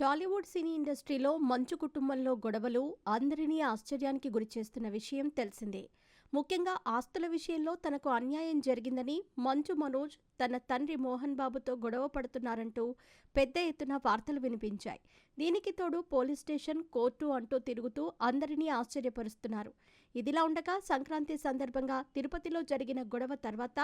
టాలీవుడ్ సినీ ఇండస్ట్రీలో మంచు కుటుంబంలో గొడవలు అందరినీ ఆశ్చర్యానికి గురిచేస్తున్న విషయం తెలిసిందే. ముఖ్యంగా ఆస్తుల విషయంలో తనకు అన్యాయం జరిగిందని మంచు మనోజ్ తన తండ్రి మోహన్ బాబుతో గొడవ పడుతున్నారంటూ పెద్ద ఎత్తున వార్తలు వినిపించాయి. దీనికి తోడు పోలీస్ స్టేషన్, కోర్టు అంటూ తిరుగుతూ అందరినీ ఆశ్చర్యపరుస్తున్నారు. ఇదిలా ఉండగా సంక్రాంతి సందర్భంగా తిరుపతిలో జరిగిన గొడవ తర్వాత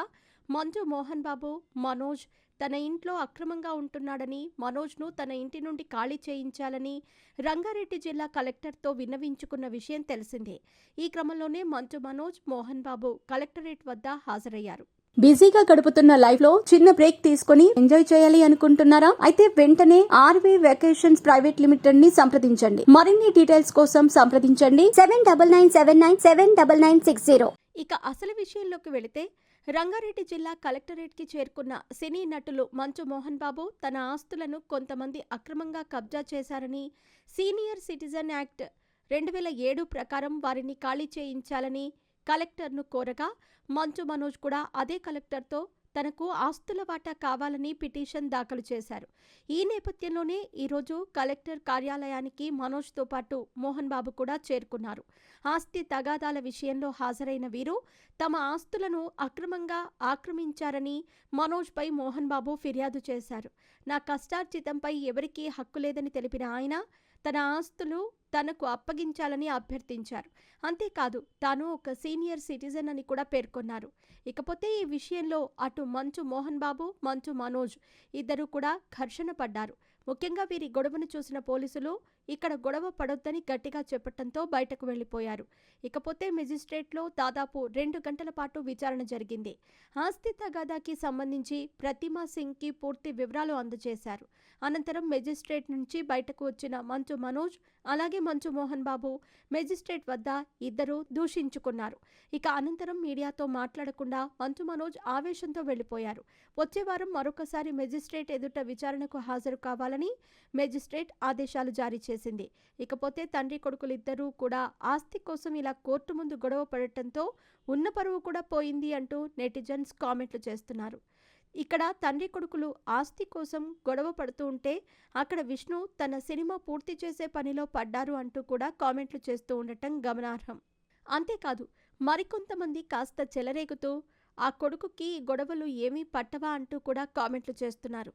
మంచు మోహన్ బాబు మనోజ్ తన ఇంట్లో అక్రమంగా ఉంటున్నాడని, మనోజ్ను తన ఇంటి నుండి ఖాళీ చేయించాలని రంగారెడ్డి జిల్లా కలెక్టర్తో విన్నవించుకున్న విషయం తెలిసిందే. ఈ క్రమంలోనే మంచు మనోజ్, మోహన్ బాబు కలెక్టరేట్ వద్ద హాజరయ్యారు. బిజీగా గడుపుతున్న లైఫ్ లో చిన్న బ్రేక్ తీసుకుని ఎంజాయ్ చేయాలి అనుకుంటున్నారా? అయితే వెంటనే ఆర్వీ వెకేషన్స్ ప్రైవేట్ లిమిటెడ్ ని సంప్రదించండి. మరిన్ని డీటెయిల్స్ కోసం సంప్రదించండి 7997979960. ఇక అసలు విషయంలోకి వెళితే రంగారెడ్డి జిల్లా కలెక్టరేట్ కి చేరుకున్న సినీ నటులు మంచు మోహన్ బాబు తన ఆస్తులను కొంతమంది అక్రమంగా కబ్జా చేశారని, సీనియర్ సిటిజన్ యాక్ట్ 2007 ప్రకారం వారిని ఖాళీ చేయించాలని కలెక్టర్ను కోరగా, మంచు మనోజ్ కూడా అదే కలెక్టర్తో తనకు ఆస్తుల వాటా కావాలని పిటిషన్ దాఖలు చేశారు. ఈ నేపథ్యంలోనే ఈరోజు కలెక్టర్ కార్యాలయానికి మనోజ్తో పాటు మోహన్ బాబు కూడా చేరుకున్నారు. ఆస్తి తగాదాల విషయంలో హాజరైన వీరు తమ ఆస్తులను అక్రమంగా ఆక్రమించారని మనోజ్పై మోహన్ బాబు ఫిర్యాదు చేశారు. నా కష్టార్జితంపై ఎవరికీ హక్కు లేదని తెలిపిన ఆయన తన ఆస్తులు తనకు అప్పగించాలని అభ్యర్థించారు. అంతేకాదు తాను ఒక సీనియర్ సిటిజన్ అని కూడా పేర్కొన్నారు. ఇకపోతే ఈ విషయంలో అటు మంచు మోహన్ బాబు, మంచు మనోజ్ ఇద్దరు కూడా ఘర్షణ పడ్డారు. ముఖ్యంగా వీరి గొడవను చూసిన పోలీసులు ఇక్కడ గొడవ పడొద్దని గట్టిగా చెప్పడంతో బయటకు వెళ్లిపోయారు. ఇకపోతే మెజిస్ట్రేట్లో దాదాపు 2 గంటల పాటు విచారణ జరిగింది. ఆస్తి తగాదాకి సంబంధించి ప్రతిమా సింగ్కి పూర్తి వివరాలు అందజేశారు. అనంతరం మెజిస్ట్రేట్ నుంచి బయటకు వచ్చిన మంచు మనోజ్ అలాగే మంచు మోహన్ బాబు మెజిస్ట్రేట్ వద్ద ఇద్దరు దూషించుకున్నారు. ఇక అనంతరం మీడియాతో మాట్లాడకుండా మంచు మనోజ్ ఆవేశంతో వెళ్లిపోయారు. వచ్చే వారం మరొకసారి మెజిస్ట్రేట్ ఎదుట విచారణకు హాజరు కావాలని మెజిస్ట్రేట్ ఆదేశాలు జారీ చేసింది. ఇకపోతే తండ్రి కొడుకులిద్దరూ కూడా ఆస్తి కోసం ఇలా కోర్టు ముందు గొడవ పడటంతో ఉన్న పరువు కూడా పోయింది అంటూ నెటిజన్స్ కామెంట్లు చేస్తున్నారు. ఇక్కడ తండ్రి కొడుకులు ఆస్తి కోసం గొడవ పడుతూ ఉంటే అక్కడ విష్ణు తన సినిమా పూర్తి చేసే పనిలో పడ్డారు అంటూ కూడా కామెంట్లు చేస్తూ ఉండటం గమనార్హం. అంతేకాదు మరికొంతమంది కాస్త చెలరేగుతూ ఆ కొడుకుకి గొడవలు ఏమీ పట్టవా అంటూ కూడా కామెంట్లు చేస్తున్నారు.